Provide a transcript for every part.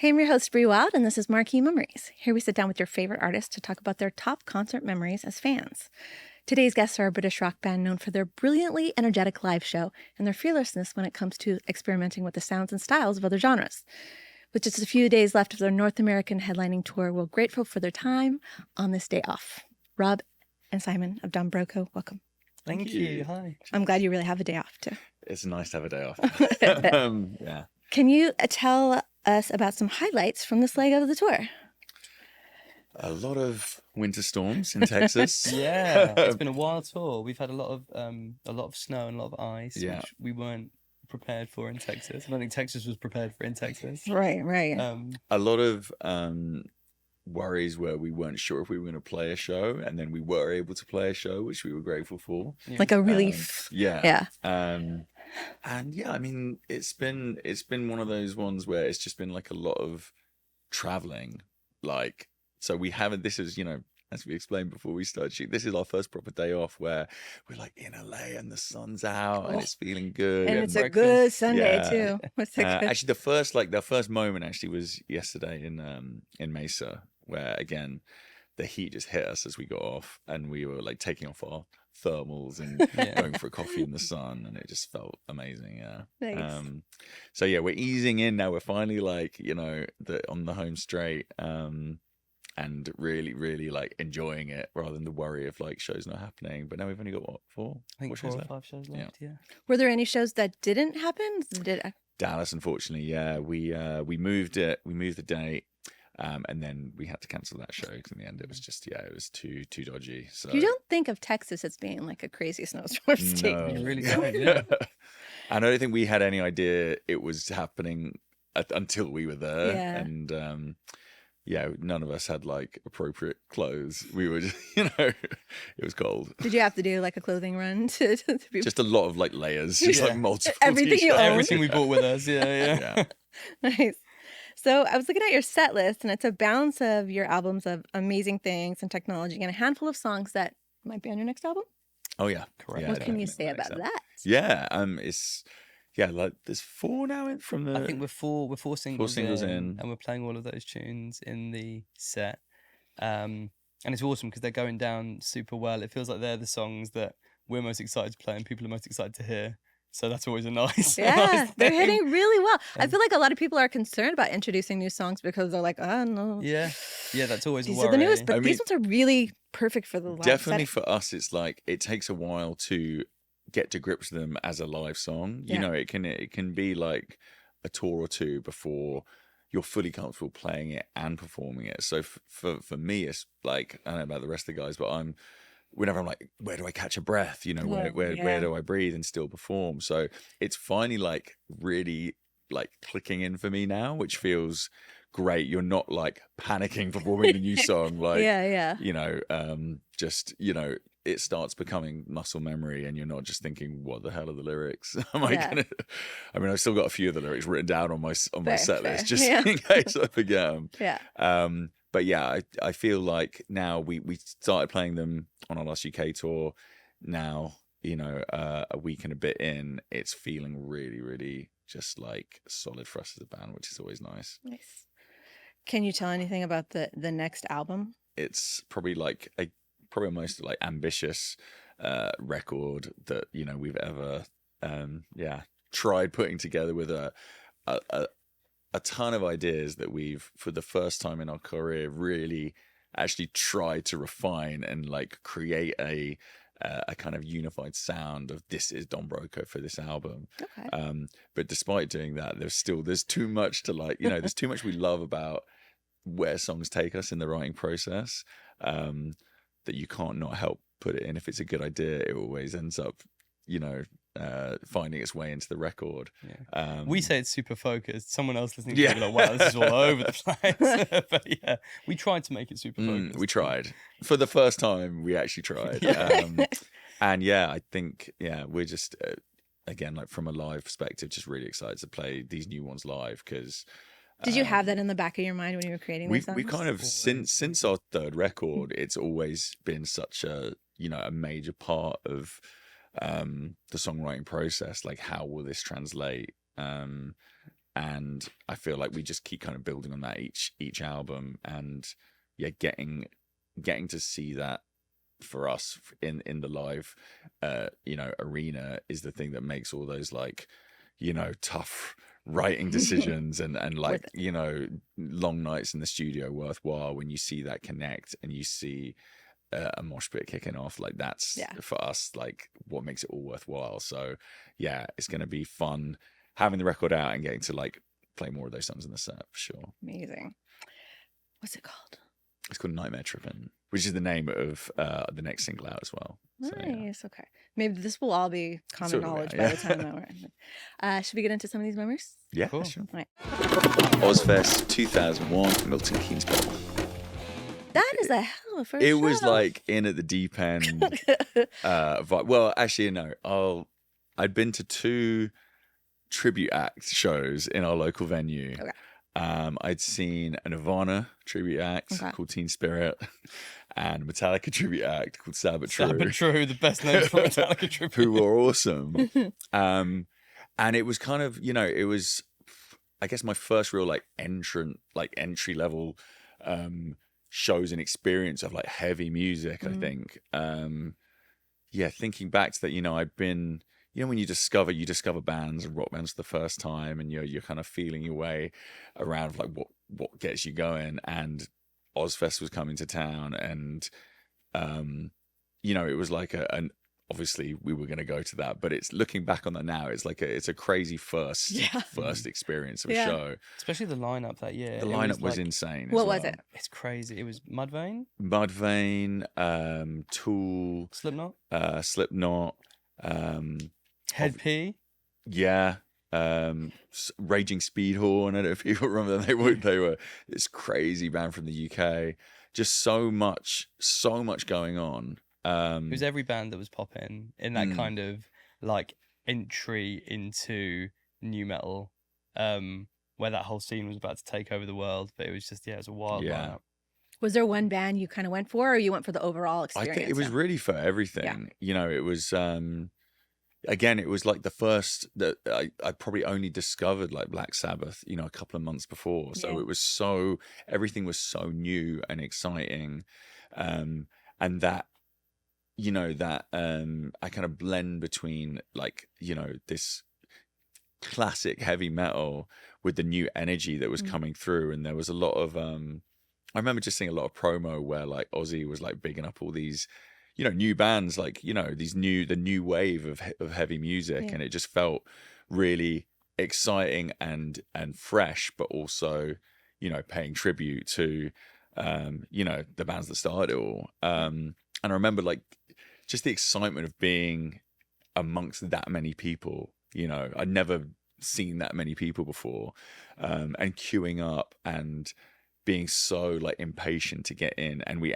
Hey, I'm your host, Bree Wild, and this is Marquee Memories. Here we sit down with your favorite artists to talk about their top concert memories as fans. Today's guests are a British rock band known for their brilliantly energetic live show and their fearlessness when it comes to experimenting with the sounds and styles of other genres. With just a few days left of their North American headlining tour, we're grateful for their time on this day off. Rob and Simon of Broco, welcome. Thank you. Hi. I'm glad you really have a day off, too. It's nice to have a day off. Yeah. Can you tell us about some highlights from this leg of the tour? A lot of winter storms in Texas. Yeah, it's been a wild tour. We've had a lot of snow and a lot of ice, which we weren't prepared for in Texas. I don't think Texas was prepared for in Texas. Right. A lot of worries where we weren't sure if we were going to play a show, and then we were able to play a show, which we were grateful for. Yeah. Like a relief. Yeah. And yeah, I mean, it's been one of those ones where it's just been like a lot of traveling. Like, so we haven't, this is, as we explained before we started shooting, this is our first proper day off where we're like in LA and the sun's out and it's feeling good. And it's a good Sunday too. Actually, the first moment actually was yesterday in Mesa, where again, the heat just hit us as we got off and we were like taking off our thermals and going for a coffee in the sun, and it just felt amazing. Nice. So yeah, we're easing in now. We're finally like, on the home straight, and really, really like enjoying it rather than the worry of like shows not happening. But now we've only got four? I think 4 or 5 shows left. Yeah. Were there any shows that didn't happen? Dallas, unfortunately, yeah. We moved it. We moved the date. And then we had to cancel that show because in the end it was just it was too dodgy. So you don't think of Texas as being like a crazy snowstorm state? No. You really don't. Yeah. I don't think we had any idea it was happening until we were there, and none of us had like appropriate clothes. We were just, it was cold. Did you have to do like a clothing run to be... Just a lot of like layers, just like multiple everything t-shirts. you own. Everything we brought with us. Yeah. Nice. So I was looking at your set list, and it's a balance of your albums of Amazing Things and Technology and a handful of songs that might be on your next album. Oh yeah, correct. What can you say about that? Yeah, it's like there's 4 now from the. I think we're four singles in, and we're playing all of those tunes in the set. And it's awesome because they're going down super well. It feels like they're the songs that we're most excited to play and people are most excited to hear. So that's always a nice nice they're hitting really well. I feel like a lot of people are concerned about introducing new songs because they're like, oh no. Yeah, that's always these a worry. Are the newest, but these ones are really perfect for the live definitely setting. For us, it's like it takes a while to get to grips with them as a live song. It can be like a tour or two before you're fully comfortable playing it and performing it. So for me, it's like, I don't know about the rest of the guys, but whenever I'm like, where do I catch a breath? Where do I breathe and still perform? So it's finally like really like clicking in for me now, which feels great. You're not like panicking performing the new song. Like, it starts becoming muscle memory and you're not just thinking, what the hell are the lyrics? I've still got a few of the lyrics written down on my set list just in case I forget them. Yeah. But yeah, I feel like now we started playing them on our last UK tour. Now, a week and a bit in, it's feeling really, really just like solid for us as a band, which is always nice. Nice. Can you tell anything about the next album? It's probably like a most like ambitious record that we've ever tried putting together with a ton of ideas that we've, for the first time in our career, really actually tried to refine and like create a kind of unified sound of this is Don Broco for this album. Okay. But despite doing that, there's too much to like, there's too much we love about where songs take us in the writing process, that you can't not help put it in. If it's a good idea, it always ends up, finding its way into the record. Yeah. We say it's super focused. Someone else listening to it be like, wow, this is all over the place. But yeah, we tried to make it super focused. We tried. For the first time, we actually tried. And yeah, I think, we're just, again, like from a live perspective, just really excited to play these new ones live because... Did you have that in the back of your mind when you were creating these songs? We kind of, since our third record, it's always been such a major part of the songwriting process. Like, how will this translate? and I feel like we just keep kind of building on that each album, and yeah, getting to see that for us in the live arena is the thing that makes all those like tough writing decisions and like long nights in the studio worthwhile when you see that connect and you see a mosh pit kicking off. Like that's for us like what makes it all worthwhile. So yeah, it's going to be fun having the record out and getting to like play more of those songs in the set for sure. Amazing. What's it called? It's called Nightmare Trippin', which is the name of the next single out as well. Nice. So, Okay. Maybe this will all be common knowledge by the time that we're in. Should we get into some of these memories? Yeah, cool. Sure. All right. Ozzfest 2001, Milton Keynes Bowl. That is a hell of a first It was show. like in at the deep end. Vibe. Well, actually, no. I'd been to 2 tribute act shows in our local venue. Okay. I'd seen a Nirvana tribute act called Teen Spirit and a Metallica tribute act called Sabbath True. Sabbath True, the best name for Metallica tribute. Who were awesome. And it was kind of, it was, I guess, my first real like entry level shows and experience of like heavy music, I think. Thinking back to that, I'd been, when you discover bands and rock bands for the first time, and you're kind of feeling your way around like what gets you going. And Ozzfest was coming to town, and it was like obviously we were going to go to that, but it's looking back on that now, it's like it's a crazy first experience of a show. Especially the lineup that year. The lineup was insane. What was it? It's crazy. It was Mudvayne, Tool, Slipknot, Head P. Yeah. Raging Speedhorn. I don't know if people remember them. They were this crazy band from the UK. Just so much going on. It was every band that was popping in that kind of like entry into new metal, where that whole scene was about to take over the world. But it was just, it was a wild lineup. Was there one band you kind of went for, or you went for the overall experience? I think it was really for everything. It was, again, it was like the first that I probably only discovered like Black Sabbath, a couple of months before. So it was everything was so new and exciting. And that, I kind of blend between like, this classic heavy metal with the new energy that was coming through. And there was a lot of, I remember just seeing a lot of promo where like Ozzy was like bigging up all these, new bands, like, the new wave of heavy music. And it just felt really exciting and fresh, but also, paying tribute to, the bands that started it all. And I remember like just the excitement of being amongst that many people, I'd never seen that many people before, and queuing up and being so like impatient to get in. And we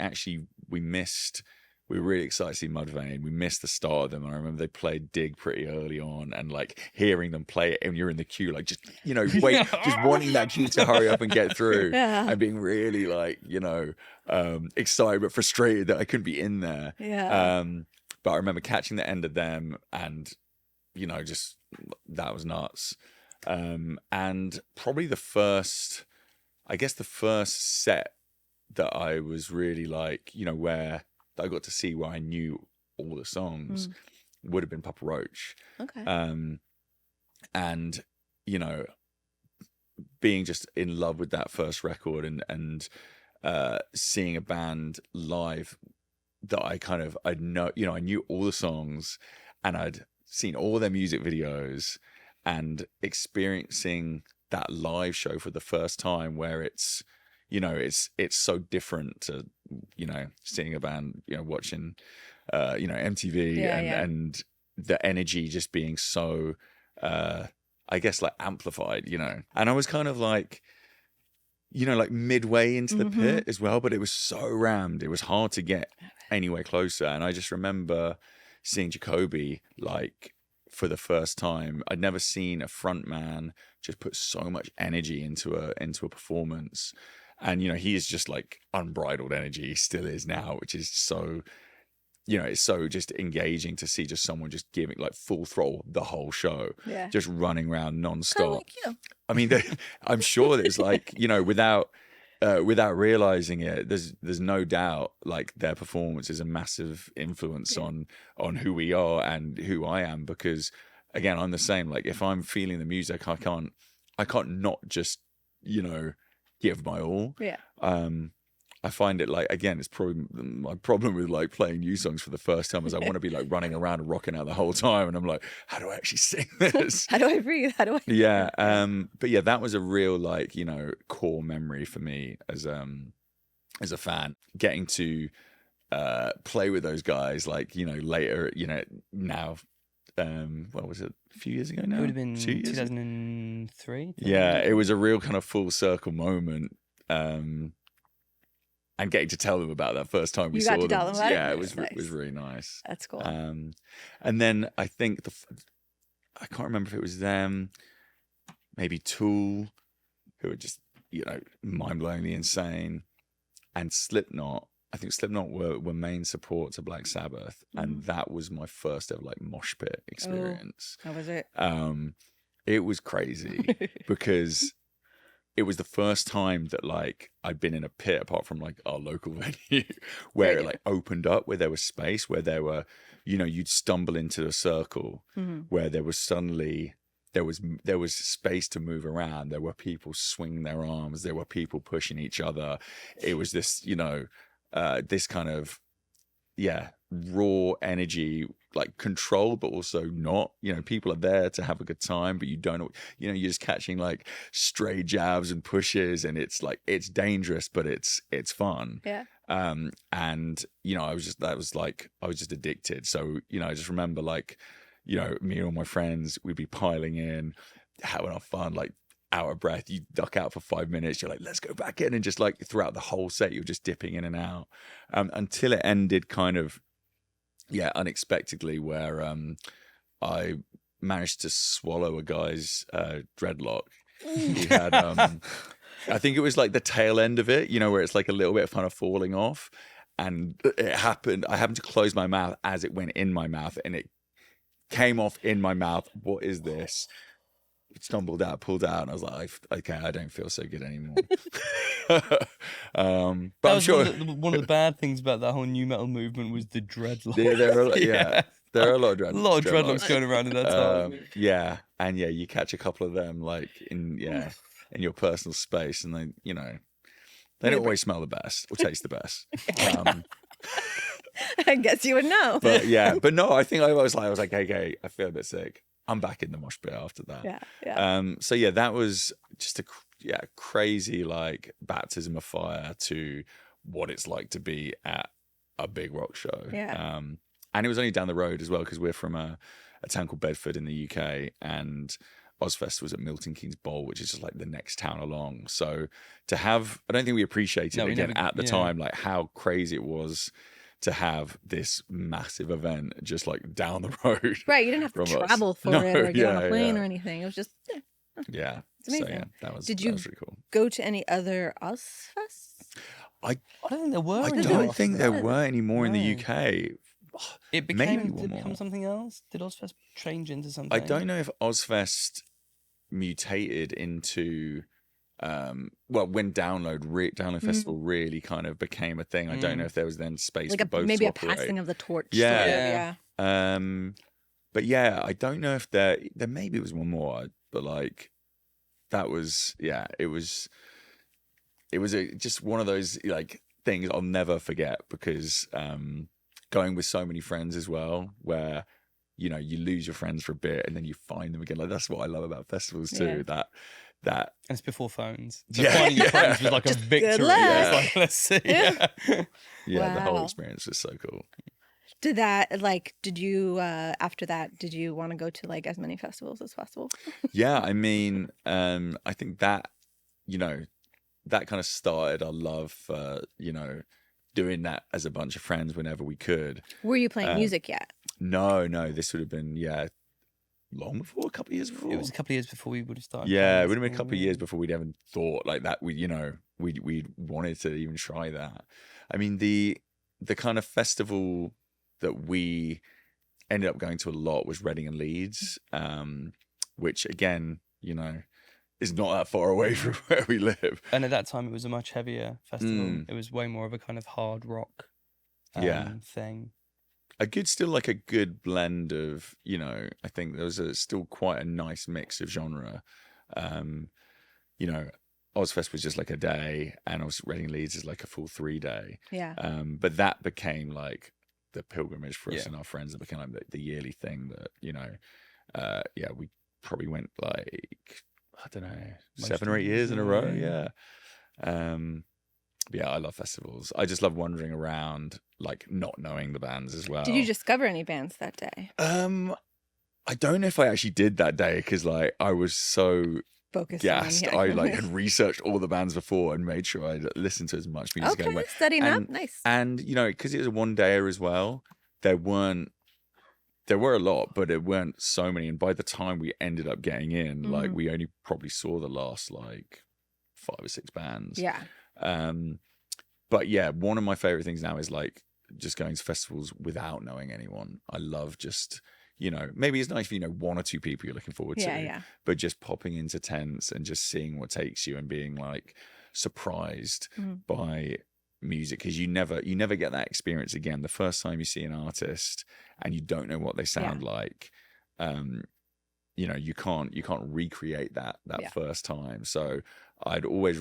were really excited to see Mudvayne. We missed the start of them. And I remember they played Dig pretty early on, and like hearing them play it and you're in the queue, like just, wait, just wanting that queue to hurry up and get through, and being really like, excited but frustrated that I couldn't be in there. But I remember catching the end of them, and, just that was nuts. And probably the first set that I was really like, where I got to see where I knew all the songs would have been Papa Roach. Okay. And, being just in love with that first record and seeing a band live that I knew all the songs, and I'd seen all their music videos, and experiencing that live show for the first time, where it's so different to, seeing a band, watching, MTV and the energy just being so, I guess like amplified, and I was kind of like, like midway into the pit as well, but it was so rammed. It was hard to get anywhere closer. And I just remember seeing Jacoby like for the first time. I'd never seen a front man just put so much energy into a performance. And, he is just like unbridled energy. He still is now, which is so you know, it's so just engaging to see just someone just giving like full throttle the whole show, just running around nonstop. Kinda like you. I mean, I'm sure that it's like, you know, without realizing it, there's no doubt like their performance is a massive influence on who we are and who I am, because again, I'm the same. Like if I'm feeling the music, I can't not just, you know, give my all. I find it like, again, it's probably my problem with like playing new songs for the first time is I want to be like running around and rocking out the whole time, and I'm like, how do I actually sing this? How do I breathe? How do I? But yeah, that was a real like, you know, core memory for me as a fan, getting to play with those guys, like, you know, later, you know, now. What was it? A few years ago now? It would have been 2 years? 2003. Yeah, it was a real kind of full circle moment. And getting to tell them about that first time we saw them. You got to tell them about it? Yeah, Nice. it was really nice. That's cool. And then I think I can't remember if it was them, maybe Tool, who were just, you know, mind-blowingly insane, and Slipknot. I think Slipknot were main support to Black Sabbath, and that was my first ever like mosh pit experience. How was it? It was crazy because it was the first time that like I'd been in a pit apart from like our local venue where it like opened up, where there was space, where there were, you know, you'd stumble into a circle where there was suddenly there was space to move around. There were people swinging their arms. There were people pushing each other. It was this, you know, this kind of, raw energy, like control, but also not, you know, people are there to have a good time, but you don't know, you know, you're just catching like stray jabs and pushes, and it's like, it's dangerous, but it's fun. And, you know, I was just addicted. So, you know, I just remember like, you know, me and all my friends, we'd be piling in, having our fun, like out of breath, you duck out for 5 minutes, you're like, let's go back in, and just like throughout the whole set you're just dipping in and out, until it ended kind of unexpectedly, where I managed to swallow a guy's dreadlock. He had I think it was like the tail end of it, you know, where it's like a little bit kind of falling off, and I happened to close my mouth as it went in my mouth, and it came off in my mouth. What is this? Stumbled out, pulled out, and I was like, okay, I don't feel so good anymore. But I'm sure one of the bad things about that whole new metal movement was the dreadlocks. There are a lot of dreadlocks. A lot of dreadlocks going around in that time. And you catch a couple of them like in your personal space, and they, you know, they don't always smell the best or taste the best. I guess you would know. But no, I think I was like, okay, I feel a bit sick. I'm back in the mosh pit after that. So that was just a crazy like baptism of fire to what it's like to be at a big rock show. And it was only down the road as well, because we're from a town called Bedford in the UK, and Ozzfest was at Milton Keynes Bowl, which is just like the next town along. So to have, I don't think we appreciated at the time, like how crazy it was to have this massive event just like down the road. Right, you didn't have to travel for it or get on a plane or anything. It was just it's amazing. So that was Did you really cool. go to any other Ozzfests? I don't think there were. I don't think there were any more in the UK. It became something else. Did Ozzfest change into something? I don't know if Ozzfest mutated into when Download Festival really kind of became a thing. I don't know if there was then space like for both maybe to a operate. passing of the torch. But I don't know if there maybe was one more, but like that was it was just one of those like things I'll never forget, because going with so many friends as well, where you know you lose your friends for a bit and then you find them again. Like that's what I love about festivals too. That and it's before phones. So finding your friends was like a victory. It's like, let's see. The whole experience was so cool. Did you after that, did you want to go to like as many festivals as possible? I mean, I think that, you know, that kind of started our love for, you know, doing that as a bunch of friends whenever we could. Were you playing music yet? No, this would have been long before, a couple of years before. It was a couple of years before we would have started. It would have been a couple of years before we'd even thought like that. We wanted to even try that. I mean, the kind of festival that we ended up going to a lot was Reading and Leeds, which again, is not that far away from where we live. And at that time, it was a much heavier festival. It was way more of a kind of hard rock thing. Still a good blend of, I think there was still quite a nice mix of genre. Ozzfest was just like a day, and Reading Leeds is like a full 3 day. Yeah. But that became like the pilgrimage for us and our friends. It became like the yearly thing that, we probably went like, I don't know, 7 or 8 years in a row. Yeah. But yeah, I love festivals. I just love wandering around, like not knowing the bands as well. Did you discover any bands that day? I don't know if I actually did that day, because like I was so focused gassed. on, I had researched all the bands before and made sure I listened to as much music as I went. Studying up, nice. And because it was a 1 dayer as well, there were a lot, but it weren't so many. And by the time we ended up getting in, like we only probably saw the last like 5 or 6 bands. Yeah. But yeah, one of my favorite things now is like just going to festivals without knowing anyone. I love just, maybe it's nice if 1 or 2 people you're looking forward to, but just popping into tents and just seeing what takes you and being like surprised by music, because you never get that experience again. The first time you see an artist and you don't know what they sound like, you can't recreate that first time. So I'd always,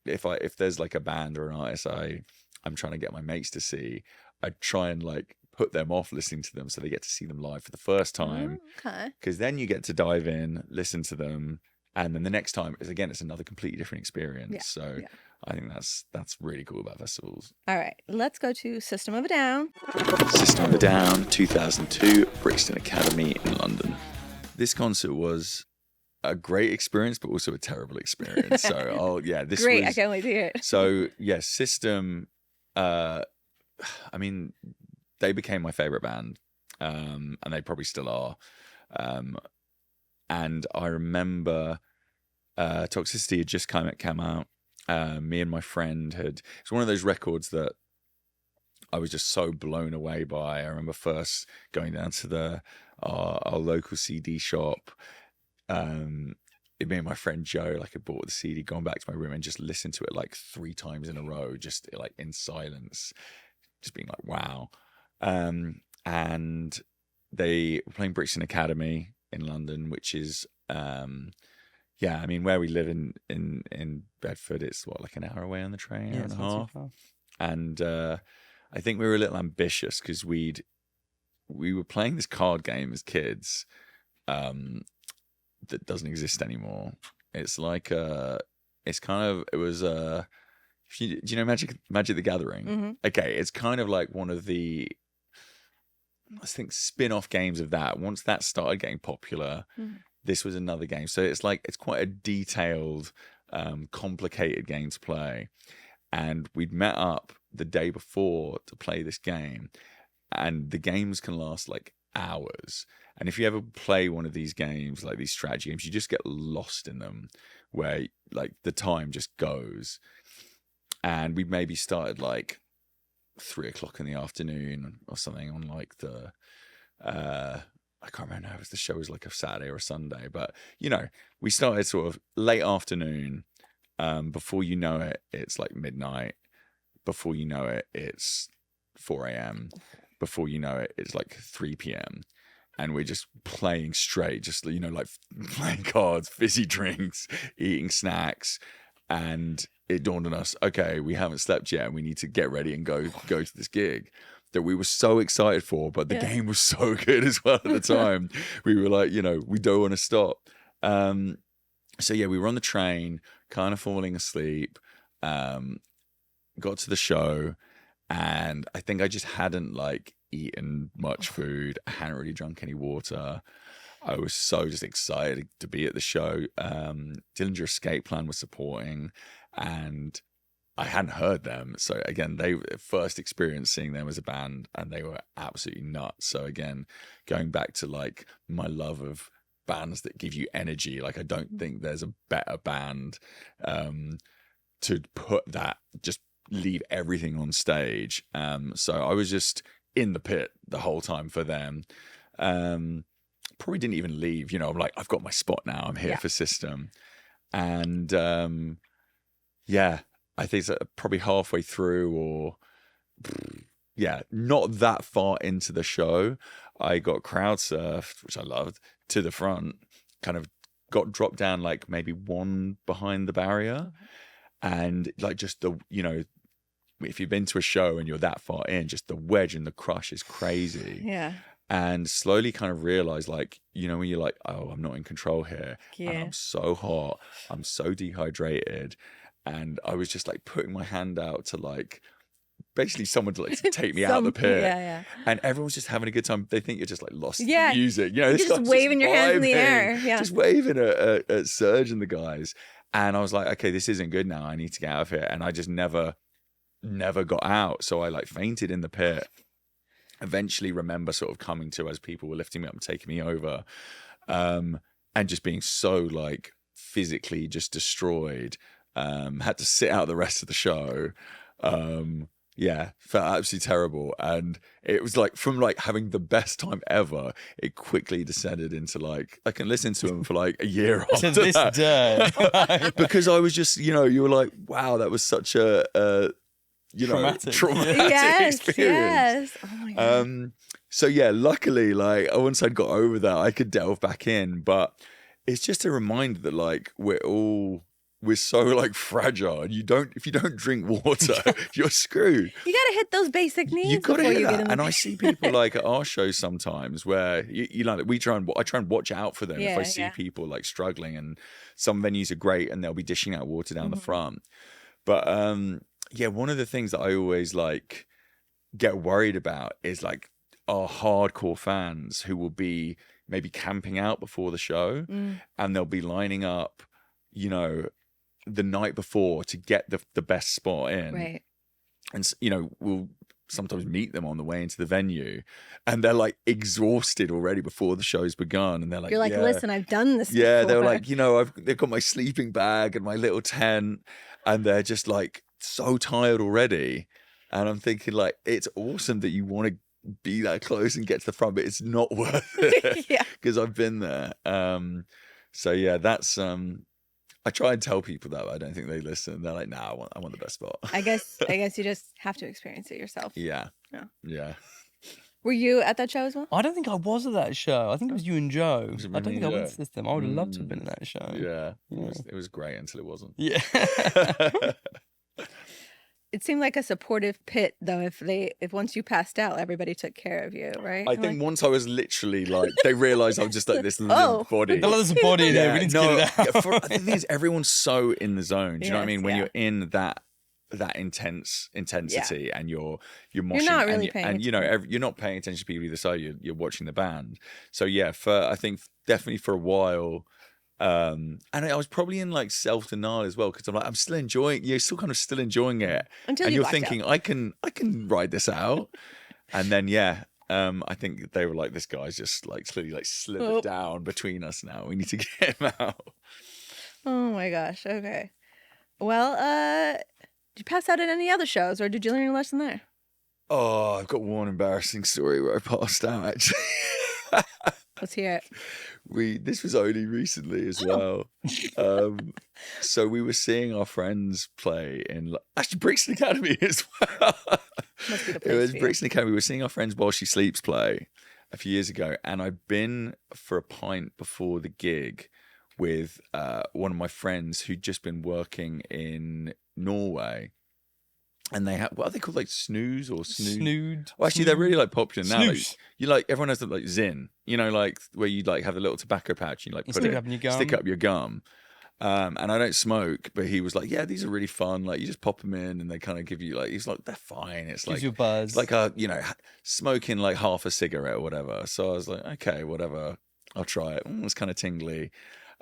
if there's like a band or an artist I'm trying to get my mates to see, I'd try and like put them off listening to them so they get to see them live for the first time. Okay. Because then you get to dive in, listen to them, and then the next time it's another completely different experience. So I think that's really cool about festivals. All right, let's go to System of a Down. System of a Down, 2002, Brixton Academy in London. This concert was a great experience, but also a terrible experience. So, this great. was, I can't wait to hear it. So, System. I mean, they became my favorite band, and they probably still are. And I remember Toxicity had just come out. Me and my friend it's one of those records that I was just so blown away by. I remember first going down to our local CD shop. Me and my friend Joe had bought the CD, gone back to my room and just listened to it like 3 times in a row, just like in silence, just being like, wow. And they were playing Brixton Academy in London, which is I mean, where we live in Bedford, it's like an hour away on the train, hour and a half. And I think we were a little ambitious because we were playing this card game as kids that doesn't exist anymore. It's like do you know Magic the Gathering? Mm-hmm. Okay, it's kind of like one of the, I think, spin-off games of that. Once that started getting popular, this was another game. So it's quite a detailed, complicated game to play. And we'd met up the day before to play this game, and the games can last like hours. And if you ever play one of these games, like these strategy games, you just get lost in them, where like the time just goes. And we maybe started like 3:00 in the afternoon or something on like the I can't remember now if the show was like a Saturday or a Sunday, but we started sort of late afternoon. Before you know it, it's like midnight. Before you know it, it's 4 a.m. Before you know it, it's like 3 p.m. And we're just playing straight, just like playing cards, fizzy drinks, eating snacks. And it dawned on us, okay, we haven't slept yet, and we need to get ready and go to this gig that we were so excited for. But the game was so good as well at the time. We were like, we don't want to stop. So we were on the train, kind of falling asleep. Got to the show, and I think I just hadn't eaten much food. I hadn't really drunk any water. I was so just excited to be at the show. Dillinger Escape Plan was supporting, and I hadn't heard them. So again, they were first experience seeing them as a band, and they were absolutely nuts. So again, going back to my love of bands that give you energy, I don't think there's a better band to put that, just leave everything on stage. So I was just in the pit the whole time for them. Probably didn't even leave. You know, I'm like, I've got my spot now. I'm here for System. And I think it's probably halfway through or not that far into the show, I got crowd surfed, which I loved, to the front, kind of got dropped down like maybe one behind the barrier. And like just the, you know, if you've been to a show and you're that far in, just the wedge and the crush is crazy. Yeah. And slowly kind of realize, like, you know, when you're like, oh, I'm not in control here. Yeah. And I'm so hot. I'm so dehydrated. And I was just like putting my hand out to like, basically someone to like to take me out of the pit. Yeah. And everyone's just having a good time. They think you're just like lost in Yeah. the music. You know, this You're just waving your hands in the air. Yeah. Just waving at Serge and the guys. And I was like, okay, this isn't good now. I need to get out of here. And I just never got out. So I like fainted in the pit. Eventually remember sort of coming to as people were lifting me up and taking me over. And just being so like physically just destroyed. Had to sit out the rest of the show. Felt absolutely terrible. And it was like from like having the best time ever, it quickly descended into like I can listen to them for like a year To after this that. day. Because I was just, you know, you were like, wow, that was such a traumatic experience. Yes. Oh my God. So yeah, luckily, like once I'd got over that, I could delve back in. But it's just a reminder that like we're so like fragile. And if you don't drink water, you're screwed. You got to hit those basic needs. You've got to before hit you that. get in the And I see people like at our shows sometimes where you know I try and watch out for them if I see people like struggling. And some venues are great and they'll be dishing out water down the front. But one of the things that I always like get worried about is like our hardcore fans who will be maybe camping out before the show and they'll be lining up, you know, the night before to get the best spot in. Right. And, you know, we'll sometimes meet them on the way into the venue and they're like exhausted already before the show's begun. And they're like, you're like, listen, I've done this before. Yeah, they're like, you know, they've got my sleeping bag and my little tent and they're just like so tired already. And I'm thinking like, it's awesome that you want to be that close and get to the front, but it's not worth it. Yeah. Because I've been there. So yeah, that's I try and tell people that, but I don't think they listen. They're like, nah, I want the best spot. I guess you just have to experience it yourself. Yeah. Yeah. Yeah. Were you at that show as well? I don't think I was at that show. I think it was you and Joe. Was it I don't me think and I Joe? went to System. I would have loved to have been at that show. Yeah. It was great until it wasn't. Yeah. It seemed like a supportive pit, though. If once you passed out, everybody took care of you, right? I think once I was literally like, they realized I'm just like this limp body. No, there's a body in there. We need to get it out. The thing is, everyone's so in the zone. Do you know what I Yes, mean? When yeah. you're in that intensity and you're moshing, You're not really and, paying and you know you're not paying attention to people either side. You're watching the band. So yeah, I think definitely for a while. And I was probably in like self-denial as well because I'm like I'm still enjoying. You're still kind of still enjoying it, Until and you you're blacked thinking out. I can ride this out. And then I think they were like this guy's just like slithered down between us now. We need to get him out. Oh my gosh. Okay. Well, did you pass out at any other shows, or did you learn your lesson there? Oh, I've got one embarrassing story where I passed out actually. Let's hear it. This was only recently as well. So we were seeing our friends play in actually Brixton Academy as well. Must be the It place was for you. Brixton Academy. We were seeing our friends While She Sleeps play a few years ago, and I'd been for a pint before the gig with one of my friends who'd just been working in Norway. And they have, what are they called, like snooze or snood? Snood. Well, actually, they're really like popular now. Like, Snooze. you like everyone has the like Zin, you know, like where you like have a little tobacco patch, and you like You put stick it it up in your gum. stick up your gum. And I don't smoke, but he was like, yeah, these are really fun. Like you just pop them in, and they kind of give you like, he's like, they're fine. It's Gives like you a buzz. it's like a smoking like half a cigarette or whatever. So I was like, okay, whatever, I'll try it. It was kind of tingly.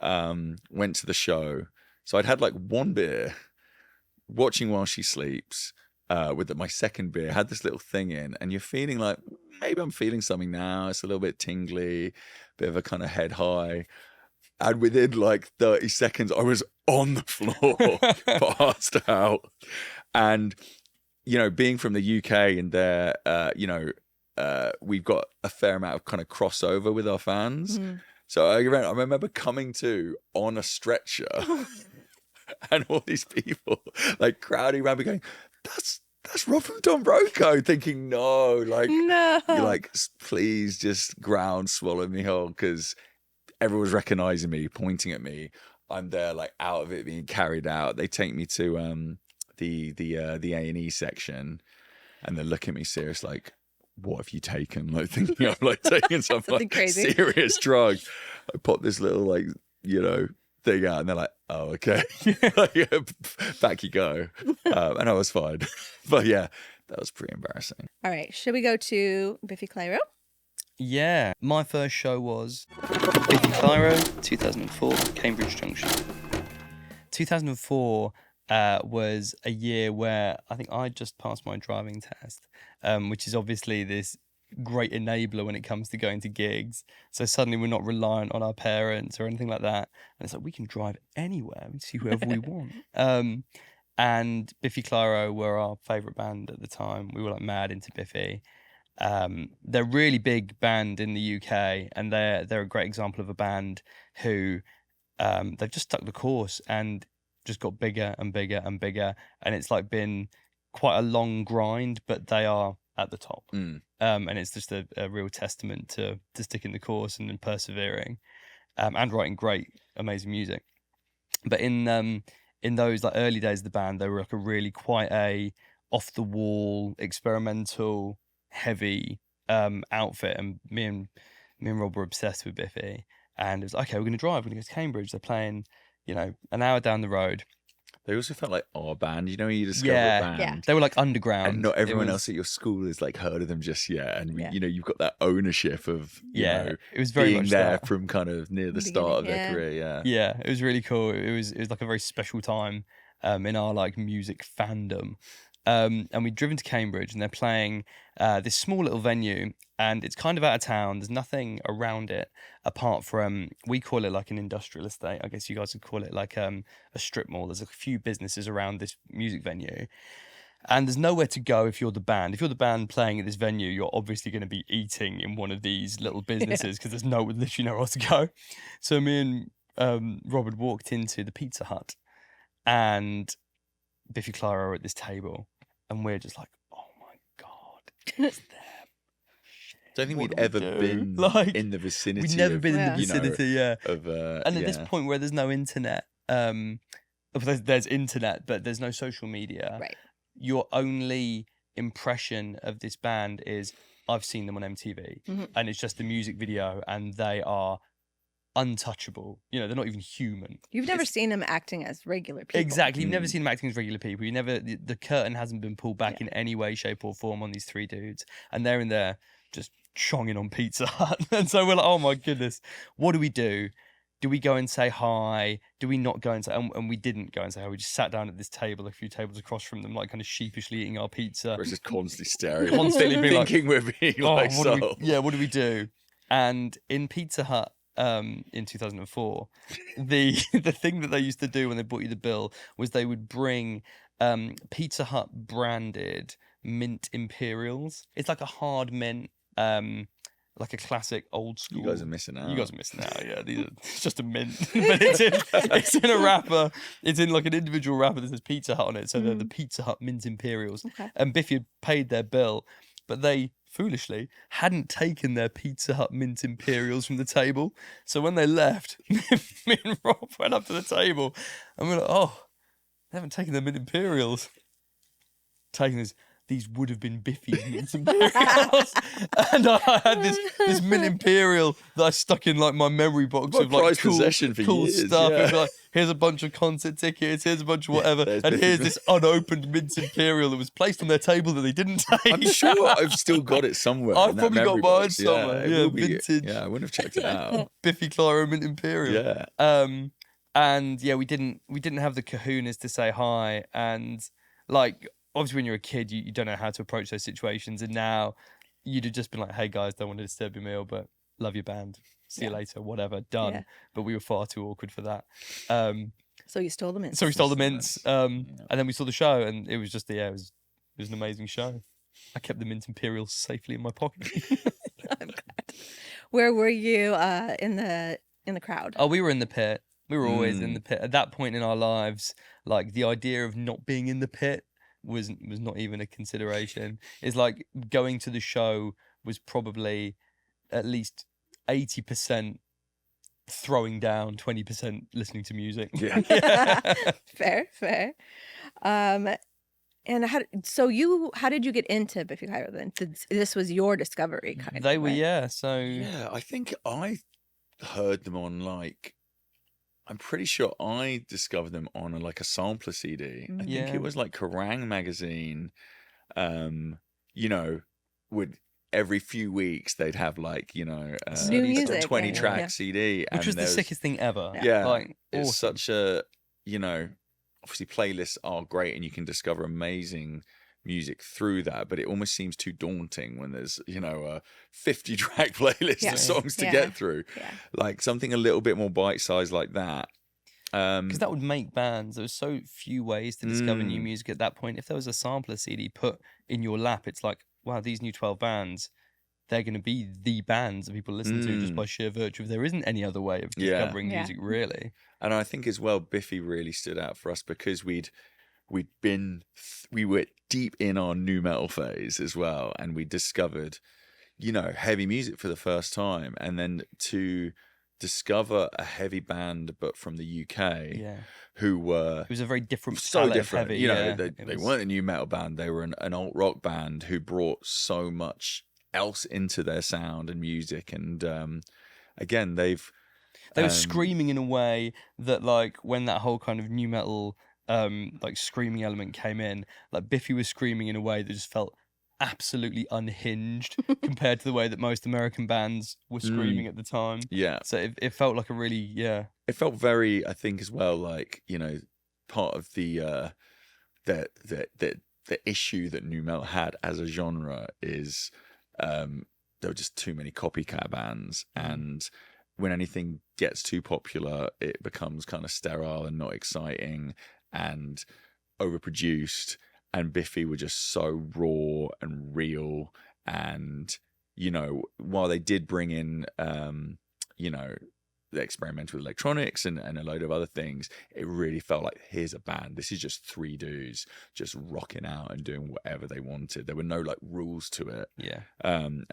Went to the show, so I'd had like one beer, watching While She Sleeps. With my second beer, had this little thing in, and you're feeling like maybe I'm feeling something now. It's a little bit tingly, bit of a kind of head high. And within like 30 seconds, I was on the floor, passed out. And, you know, being from the UK and there, you know, we've got a fair amount of kind of crossover with our fans. So I remember coming to on a stretcher and all these people like crowding around me going, that's Rob from Don Broco, thinking, no, you're like, please just ground swallow me whole, because everyone's recognizing me, pointing at me. I'm there like out of it, being carried out. They take me to the A&E section, and they look at me serious like, what have you taken? Like thinking I'm like taking some like crazy. serious drug. I pop this little like, thing out, and they're like, oh, okay. Back you go. And I was fine. But yeah, that was pretty embarrassing. All right. Should we go to Biffy Clyro? Yeah, my first show was Biffy Clyro, 2004, Cambridge Junction. 2004 was a year where I think I just passed my driving test, which is obviously this great enabler when it comes to going to gigs. So suddenly we're not reliant on our parents or anything like that. And it's like, we can drive anywhere. We can see whoever we want. And Biffy Clyro were our favourite band at the time. We were like mad into Biffy. They're a really big band in the UK, and they're a great example of a band who they've just stuck the course and just got bigger and bigger and bigger. And it's like been quite a long grind, but they are at the top. And it's just a real testament to sticking the course and then persevering, and writing great, amazing music. But in those like early days of the band, they were like a really quite a off the wall, experimental, heavy outfit. And me and Rob were obsessed with Biffy. And it was like, okay, we're going to drive. We're going to go to Cambridge. They're playing, an hour down the road. They also felt like our band. You discover a band. Yeah. They were like underground. And not everyone else at your school has like heard of them just yet. And you've got that ownership of it was very being much there that. from kind of near the start of their career. Yeah, it was really cool. It was like a very special time in our like music fandom. And we'd driven to Cambridge, and they're playing this small little venue, and it's kind of out of town. There's nothing around it apart from, we call it like an industrial estate. I guess you guys would call it like a strip mall. There's a few businesses around this music venue, and there's nowhere to go if you're the band. If you're the band playing at this venue, you're obviously going to be eating in one of these little businesses because there's literally nowhere else to go. So me and Rob had walked into the Pizza Hut, and Biffy Clyro are at this table, and we're just like, oh my God, it's them. I don't think we'd ever been in the vicinity. We'd never been in the vicinity, and at this point where there's no internet, there's internet, but there's no social media. Right. Your only impression of this band is, I've seen them on MTV, and it's just the music video, and they are untouchable. They're not even human. You've never seen them acting as regular people. Exactly. You've never seen them acting as regular people. The curtain hasn't been pulled back in any way, shape or form on these three dudes. And they're in there just chonging on Pizza Hut. And so we're like, oh my goodness, what do we do? Do we go and say hi? Do we not go and say, and we didn't go and say hi. We just sat down at this table, a few tables across from them, like kind of sheepishly eating our pizza. We're just constantly staring. Constantly being thinking we're being like, what do we do? And in Pizza Hut, in 2004, the thing that they used to do when they brought you the bill was they would bring Pizza Hut branded mint Imperials. It's like a hard mint, like a classic old school. You guys are missing out. Yeah. It's just a mint, but it's in a wrapper. It's in like an individual wrapper that says Pizza Hut on it. So they're the Pizza Hut mint Imperials. Okay. And Biffy had paid their bill, but they foolishly hadn't taken their Pizza Hut mint Imperials from the table. So when they left, me and Rob went up to the table, and we're like, oh, they haven't taken their mint Imperials. Taking these would have been Biffy's mint Imperials. And I had this mint Imperial that I stuck in like my memory box of like cool years, stuff. Yeah. And like, here's a bunch of concert tickets, here's a bunch of whatever, and here's this unopened mint Imperial that was placed on their table that they didn't take. I'm sure I've still got it somewhere. I've probably got mine somewhere. Yeah, vintage. Yeah, I wouldn't have checked it out. Biffy Clyro mint Imperial. Yeah. And yeah, we didn't have the kahunas to say hi, and like, obviously when you're a kid, you don't know how to approach those situations, and now you'd have just been like, hey guys, don't want to disturb your meal, but love your band, see you later, whatever, done. Yeah. But we were far too awkward for that. So you stole the mints. So we stole the mints, and then we saw the show, and it was just it was an amazing show. I kept the mint imperials safely in my pocket. I'm glad. Where were you in the crowd? Oh, we were in the pit. We were always in the Mm. pit. At that point in our lives, like the idea of not being in the pit was not even a consideration. It's like going to the show was probably at least 80% throwing down, 20% listening to music. Yeah. Fair. And how did you get into Biffy Clyro then? This was your discovery kind They of, were, right? yeah. So Yeah, I think I heard them on I'm pretty sure I discovered them on a sampler CD. I think Yeah. it was like Kerrang magazine. You know, would every few weeks they'd have New music, 20 yeah. track CD, which was the sickest thing ever. Yeah, Like it's awesome. such a obviously playlists are great and you can discover amazing music through that, but it almost seems too daunting when there's a 50 track playlist Yeah. of songs to Yeah. get through. Yeah. Like something a little bit more bite-sized like that. Because that would make bands. There was so few ways to discover new Mm. music at that point. If there was a sampler CD put in your lap, it's like, wow, these new 12 bands, they're going to be the bands that people listen to just by sheer virtue of there isn't any other way of Yeah. discovering Yeah. music, really. And I think as well, Biffy really stood out for us because we were deep in our new metal phase as well, and we discovered, heavy music for the first time, and then to discover a heavy band, but from the UK, Yeah. who were It was a very different so palette of different. heavy. They weren't a new metal band; they were an alt rock band who brought so much else into their sound and music, and again, they were screaming in a way that, like, when that whole kind of new metal like screaming element came in, like Biffy was screaming in a way that just felt absolutely unhinged compared to the way that most American bands were screaming at the time. Yeah. So it felt like a really, It felt very, I think, as well, like, part of the issue that nu metal had as a genre is there were just too many copycat bands, and when anything gets too popular, it becomes kind of sterile and not exciting and overproduced. And Biffy were just so raw and real, and while they did bring in they experimented with electronics and a load of other things, it really felt like, here's a band. This is just three dudes just rocking out and doing whatever they wanted. There were no rules to it. yeah. And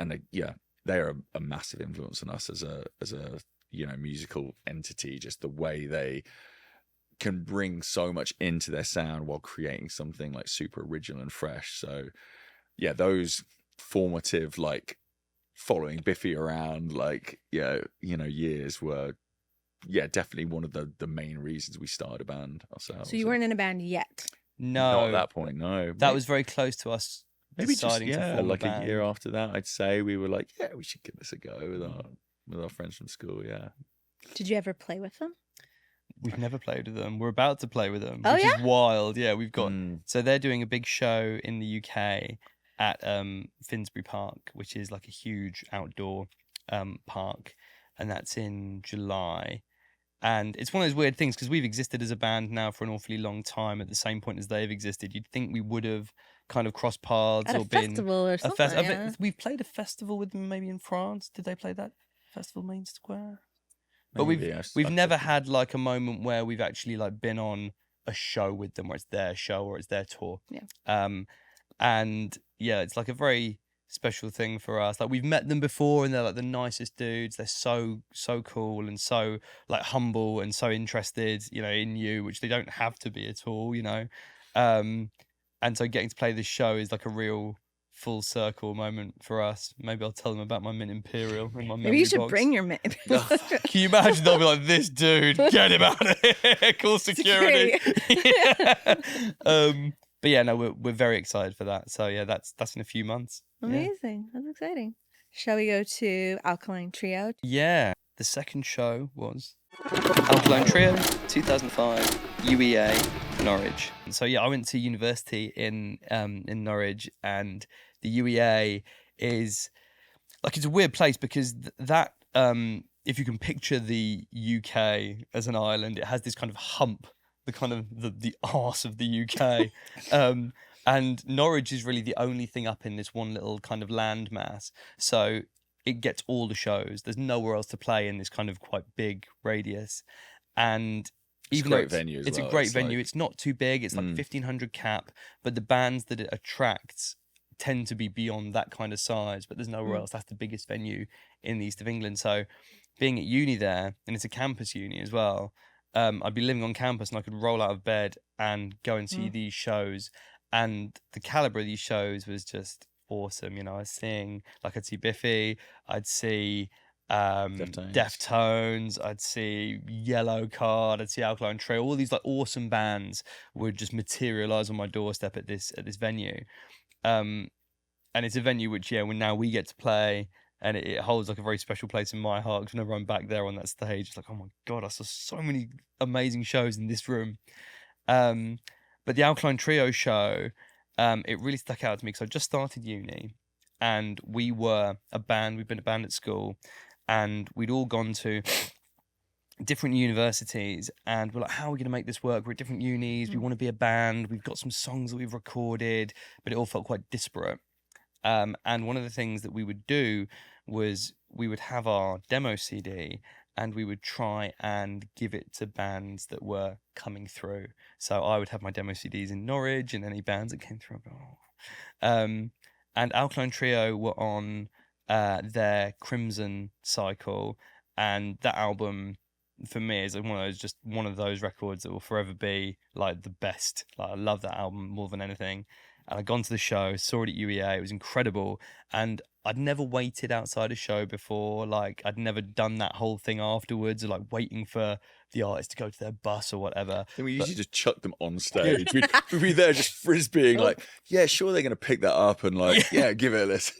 they are a massive influence on us as a musical entity. Just the way they can bring so much into their sound while creating something like super original and fresh. So yeah, those formative following Biffy around years were definitely one of the main reasons we started a band ourselves. So you weren't in a band yet? No. Not at that point, no. That was very close to us maybe deciding to form a band. a year after that, I'd say we were like, we should give this a go with our friends from school. Yeah. Did you ever play with them? We've never played with them. We're about to play with them, Oh, which yeah? is wild. Yeah, we've got... Mm. So they're doing a big show in the UK at Finsbury Park, which is like a huge outdoor park, and that's in July. And it's one of those weird things because we've existed as a band now for an awfully long time at the same point as they've existed. You'd think we would have kind of crossed paths At or a been festival or something, yeah. We've played a festival with them maybe in France. Did they play that festival, Main Square? But Maybe, we've never had a moment where we've actually been on a show with them, where it's their show or it's their tour. Yeah. And yeah, it's a very special thing for us. We've met them before, and they're the nicest dudes. They're so cool and so humble and so interested, in you, which they don't have to be at all, And so getting to play this show is a real full circle moment for us. Maybe I'll tell them about my Mint Imperial in my Maybe you should box. bring your mint. Can you imagine? They'll be like, this dude, get him out of here, call security. But yeah, no, we're very excited for that. So yeah, that's in a few months. Amazing. That's exciting. Shall we go to Alkaline Trio? Yeah, the second show was Alkaline Trio, 2005, UEA, Norwich. And so yeah, I went to university in Norwich, and the UEA is it's a weird place because that if you can picture the UK as an island, it has this kind of hump, the kind of the arse of the UK, And Norwich is really the only thing up in this one little kind of landmass. So it gets all the shows. There's nowhere else to play in this kind of quite big radius. And It's even a though great venue as it's well. a great It's venue, like- it's not too big. It's like 1,500 cap, but the bands that it attracts tend to be beyond that kind of size. But there's nowhere else. That's the biggest venue in the east of England. So being at uni there, and it's a campus uni as well, I'd be living on campus and I could roll out of bed and go and see these shows. And the caliber of these shows was just awesome. You know, I'd see Biffy, I'd see Deftones, I'd see Yellow Card, I'd see Alkaline Trio. All these like awesome bands would just materialize on my doorstep at this venue. And it's a venue which, when now we get to play, and it holds like a very special place in my heart. Because whenever I'm back there on that stage, it's like, oh my God, I saw so many amazing shows in this room. But the Alkaline Trio show, it really stuck out to me because I just started uni, and we were a band. We'd been a band at school, and we'd all gone to different universities, and we're like, how are we going to make this work? We're at different unis. We want to be a band. We've got some songs that we've recorded, but it all felt quite disparate. And one of the things that we would do was we would have our demo CD and we would try and give it to bands that were coming through. So I would have my demo CDs in Norwich, and any bands that came through, I'd go, oh. And Alkaline Trio were on their Crimson cycle, and that album for me is one of those records that will forever be like the best. Like, I love that album more than anything. And I'd gone to the show, saw it at UEA. It was incredible. And I'd never waited outside a show before. Like, I'd never done that whole thing afterwards, or like waiting for the artist to go to their bus or whatever. Then we usually just chuck them on stage. We'd be there just frisbeeing, like, yeah, sure, they're going to pick that up and like, yeah, give it a listen.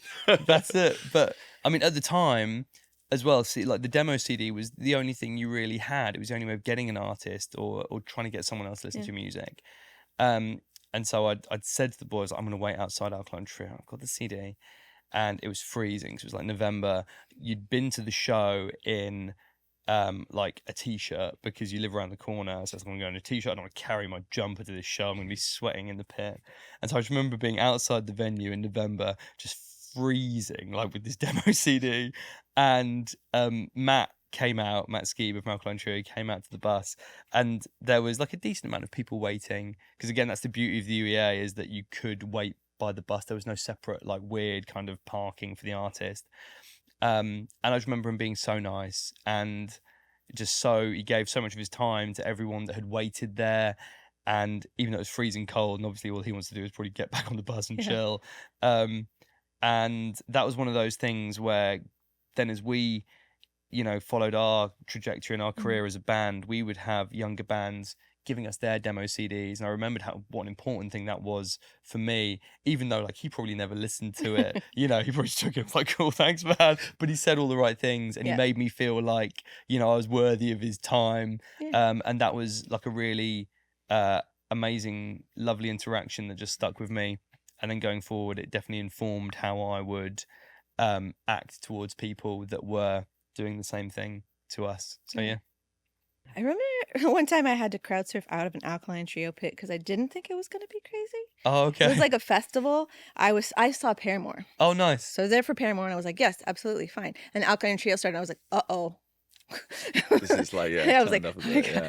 That's it. But I mean, at the time as well, see, like the demo CD was the only thing you really had. It was the only way of getting an artist or trying to get someone else to listen to your music. And so I'd said to the boys, I'm going to wait outside Alkaline Trio. I've got the CD. And it was freezing. So it was like November. You'd been to the show in like a t-shirt because you live around the corner. So I'm going to go in a t-shirt. I don't want to carry my jumper to this show. I'm going to be sweating in the pit. And so I just remember being outside the venue in November, just freezing, like with this demo CD. And Matt Skiba from Alkaline Trio came out to the bus, and there was like a decent amount of people waiting, because again, that's the beauty of the UEA, is that you could wait by the bus. There was no separate like weird kind of parking for the artist. And I just remember him being so nice, and he gave so much of his time to everyone that had waited there. And even though it was freezing cold, and obviously all he wants to do is probably get back on the bus and chill. And that was one of those things where then, as we followed our trajectory in our career as a band, we would have younger bands giving us their demo CDs. And I remembered what an important thing that was for me, even though like he probably never listened to it. He probably just took it like, cool, thanks, man. But he said all the right things, and he made me feel like, I was worthy of his time. And that was like a really amazing, lovely interaction that just stuck with me. And then going forward, it definitely informed how I would act towards people that were doing the same thing to us. So yeah. I remember one time I had to crowd surf out of an Alkaline Trio pit because I didn't think it was going to be crazy. Oh, okay. It was like a festival. I saw Paramore. Oh, nice. So I was there for Paramore, and I was like, yes, absolutely fine. And Alkaline Trio started, and I was like, uh-oh. This is like, I was like, I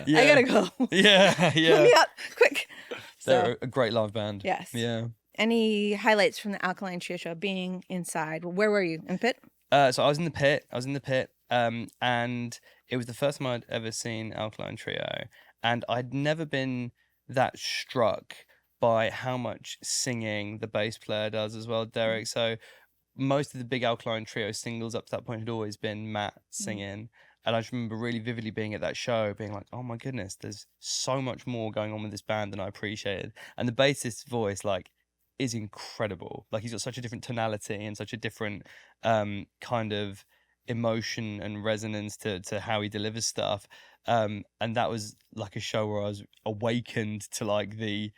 gotta go. Yeah. Let me out, quick. They're a great live band. Yes. Yeah. Any highlights from the Alkaline Trio show being inside? Where were you? In the pit? So I was in the pit. And it was the first time I'd ever seen Alkaline Trio, and I'd never been that struck by how much singing the bass player does as well, Derek. So most of the big Alkaline Trio singles up to that point had always been Matt singing. And I just remember really vividly being at that show, being like, oh my goodness, there's so much more going on with this band than I appreciated. And the bassist's voice, like, is incredible. Like, he's got such a different tonality and such a different kind of emotion and resonance to how he delivers stuff. And that was like a show where I was awakened to like the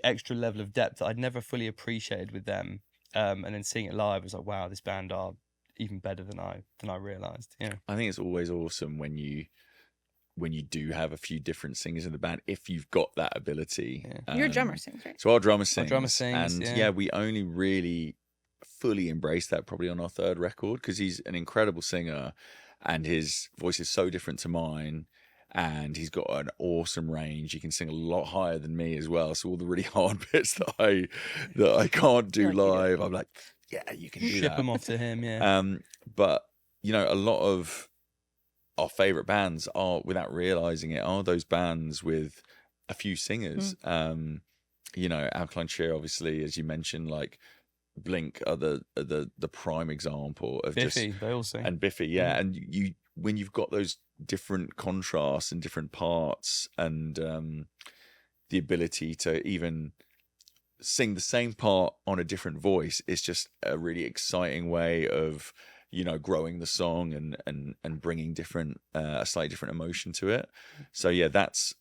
extra level of depth that I'd never fully appreciated with them. And then seeing it live, I was like, wow, this band are even better than I realized. Yeah. I think it's always awesome when you when you do have a few different singers in the band, if you've got that ability. Yeah. Your drummer sings, right? So our drummer sings. And yeah, we only really fully embraced that probably on our third record, because he's an incredible singer and his voice is so different to mine. And he's got an awesome range. He can sing a lot higher than me as well. So all the really hard bits that I can't do live, I'm like, yeah, you can do Ship that. them off to him, yeah. But you know, a lot of our favorite bands are, without realizing it, are those bands with a few singers. You know, Alkaline, obviously, as you mentioned, like Blink are the prime example of Biffy, they all sing. And Biffy, yeah. And you when you've got those different contrasts and different parts, and the ability to even sing the same part on a different voice, is just a really exciting way of, you know, growing the song and bringing different a slightly different emotion to it. So yeah, that's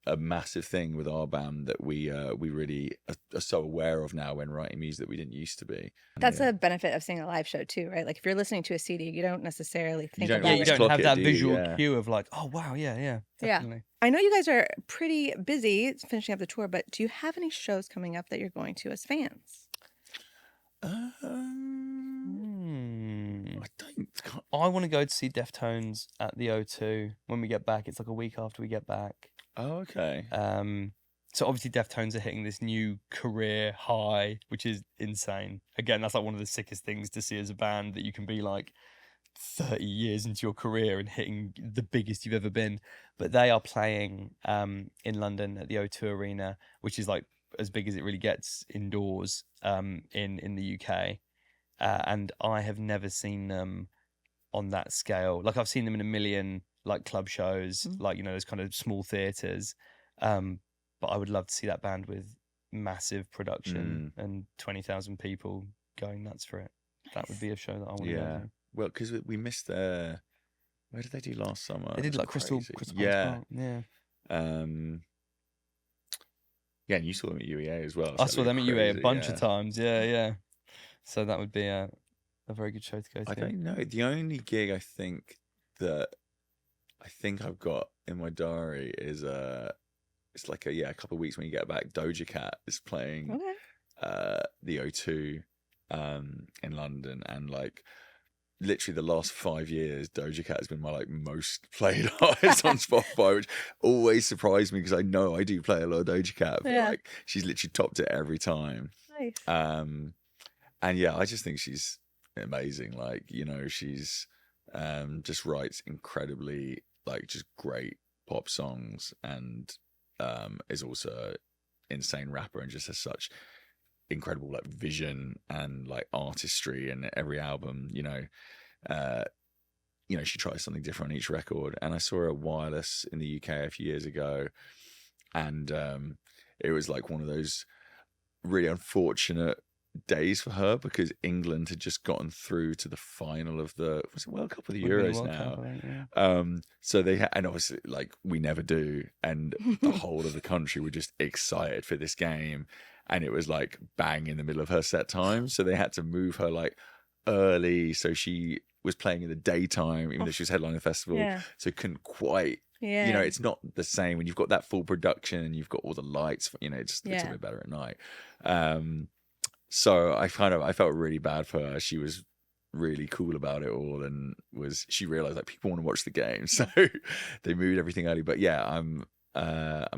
a massive thing with our band that we really are so aware of now when writing music that we didn't used to be. That's a benefit of seeing a live show too, right? Like if you're listening to a CD, you don't necessarily think about you it. don't have that visual Yeah. cue of like, oh wow, yeah, definitely. I know you guys are pretty busy finishing up the tour, but do you have any shows coming up that you're going to as fans? I want to go to see Deftones at the O2 when we get back. It's like a week after we get back. Oh, okay. So obviously Deftones are hitting this new career high, which is insane. Again, that's like one of the sickest things to see as a band, that you can be like 30 years into your career and hitting the biggest you've ever been. But they are playing in London at the O2 Arena, which is like as big as it really gets indoors in the UK. And I have never seen them on that scale. Like I've seen them in a million like club shows, like, you know, those kind of small theatres. But I would love to see that band with massive production and 20,000 people going nuts for it. That would be a show that I want to go to. Well, because we missed their... Where did they do last summer? They did like Crystal yeah. Park. Yeah. Yeah, and you saw them at UEA as well. I saw them at UEA a bunch of times. Yeah. So that would be a very good show to go to. I don't know. The only gig I think I've got in my diary is it's like a couple of weeks when you get back. Doja Cat is playing the O2 in London, and like literally the last 5 years, Doja Cat has been my like most played artist on Spotify, which always surprised me because I know I do play a lot of Doja Cat, but like she's literally topped it every time. Nice. And yeah, I just think she's amazing. Like, you know, she's just writes incredibly like just great pop songs, and is also an insane rapper and just has such incredible like vision and like artistry in every album. You know, she tries something different on each record. And I saw her at Wireless in the UK a few years ago, and it was like one of those really unfortunate days for her because England had just gotten through to the final of the World Cup of the Euros now. So they and obviously like we never do, and the whole of the country were just excited for this game, and it was like bang in the middle of her set time, so they had to move her like early, so she was playing in the daytime even though she was headlining the festival, so couldn't quite. You know, it's not the same when you've got that full production and you've got all the lights. You know, it's a bit better at night. So I felt really bad for her. She was really cool about it all, and she realized like people want to watch the game, so they moved everything early. But yeah, I'm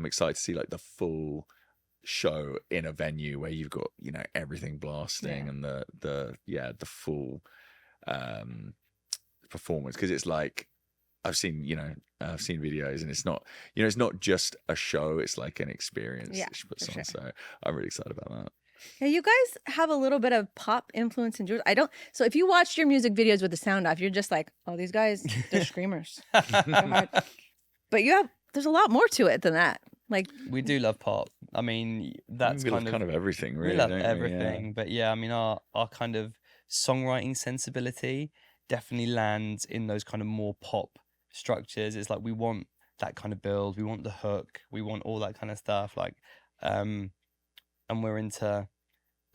excited to see like the full show in a venue where you've got, you know, everything blasting and the full performance, because it's like I've seen videos, and it's not, you know, it's not just a show, it's like an experience that she puts on. Sure. So I'm really excited about that. Yeah, you guys have a little bit of pop influence in yours. So if you watched your music videos with the sound off, you're just like, oh, these guys, they're screamers. But there's a lot more to it than that. Like, we do love pop. I mean, that's kind of everything, really. We love everything. Yeah. But yeah, I mean, our kind of songwriting sensibility definitely lands in those kind of more pop structures. It's like we want that kind of build, we want the hook, we want all that kind of stuff. Like, and we're into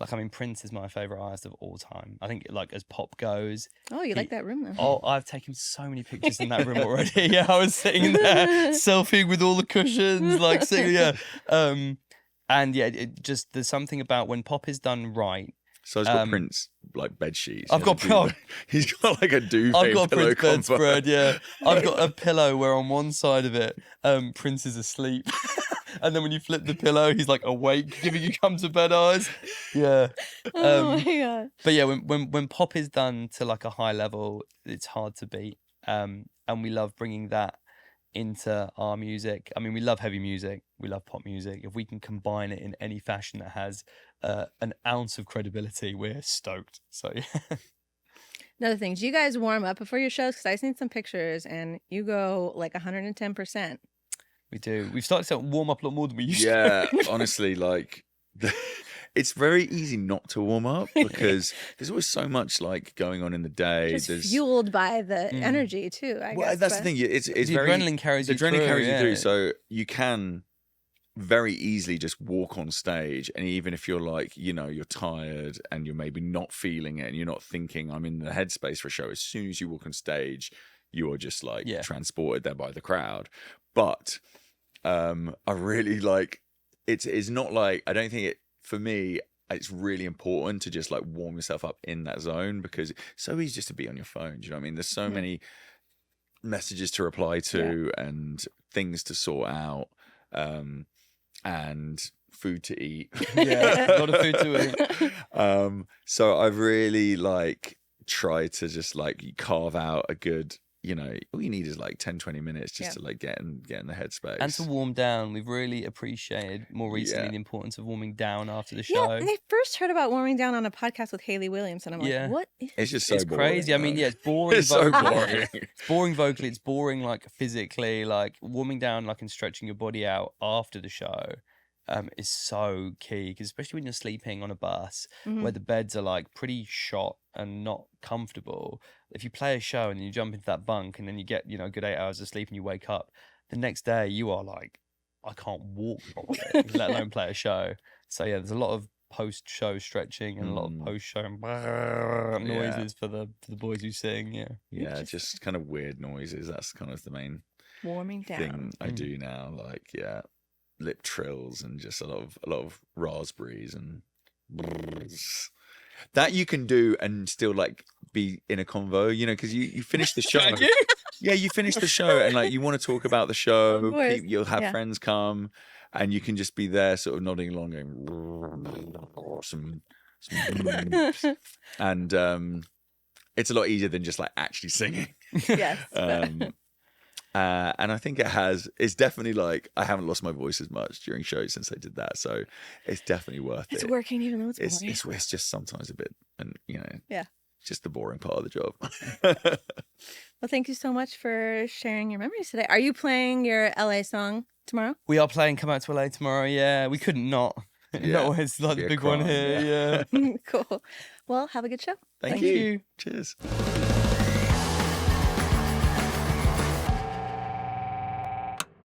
Like, I mean, Prince is my favourite artist of all time. I think, like, as pop goes... Oh, you like that room, though? Oh, I've taken so many pictures in that room already. Yeah, I was sitting there, selfieing with all the cushions, like, sitting, yeah. And, yeah, it just... There's something about when pop is done right... So he's got Prince, like, bed sheets. I've got... He's got, like, a duvet I've got a pillow Prince combo. bedspread, yeah. I've got a pillow where on one side of it, Prince is asleep. And then when you flip the pillow, he's like awake, giving you come to bed eyes. Yeah. Oh my God. But yeah, when pop is done to like a high level, it's hard to beat. And we love bringing that into our music. I mean, we love heavy music. We love pop music. If we can combine it in any fashion that has an ounce of credibility, we're stoked. So yeah. Another thing, do you guys warm up before your shows? Because I've seen some pictures and you go like 110%. We do. We've started to warm up a lot more than we used to. Yeah, honestly, like, it's very easy not to warm up because there's always so much like going on in the day. Just fueled by the energy too, I guess. That's the thing. It's the very... adrenaline carries you through. The adrenaline carries you through, so you can very easily just walk on stage, and even if you're like, you know, you're tired and you're maybe not feeling it and you're not thinking I'm in the headspace for a show, as soon as you walk on stage, you are just like transported there by the crowd. But I really like it's not like, I don't think it, for me, it's really important to just like warm yourself up in that zone, because it's so easy just to be on your phone. Do you know what I mean? There's so many messages to reply to and things to sort out, and food to eat. Yeah, a lot of food to eat. So I've really like tried to just like carve out a good, you know, all you need is like 10-20 minutes just to like get in the headspace and to warm down. We've really appreciated more recently the importance of warming down after the show. Yeah, I first heard about warming down on a podcast with Hayley Williams, and I'm like, what is it's just so it's boring, crazy. I mean, yeah, it's boring. It's so vocally. boring. It's boring vocally. It's boring like physically. Like warming down, like and stretching your body out after the show. Is so key, because especially when you're sleeping on a bus where the beds are like pretty shot and not comfortable. If you play a show and you jump into that bunk and then you get, you know, a good 8 hours of sleep and you wake up, the next day you are like, I can't walk properly, let alone play a show. So yeah, there's a lot of post-show stretching and a lot of post-show noises for the boys who sing. Yeah, just kind of weird noises. That's kind of the main warming down thing I do now. Like lip trills and just a lot of raspberries and that you can do and still like be in a convo, you know, because you finish the show. You finish the show and like you want to talk about the show. You'll have friends come and you can just be there sort of nodding along going and it's a lot easier than just like actually singing. Yes. And I think it's definitely like, I haven't lost my voice as much during shows since I did that. So it's definitely worth it. It's working even though it's boring. It's just sometimes a bit, and you know, it's just the boring part of the job. Well, thank you so much for sharing your memories today. Are you playing your LA song tomorrow? We are playing Come Out to LA tomorrow. Yeah, we couldn't not. No, it's like the big one here. Yeah. Cool. Well, have a good show. Thank you. Cheers.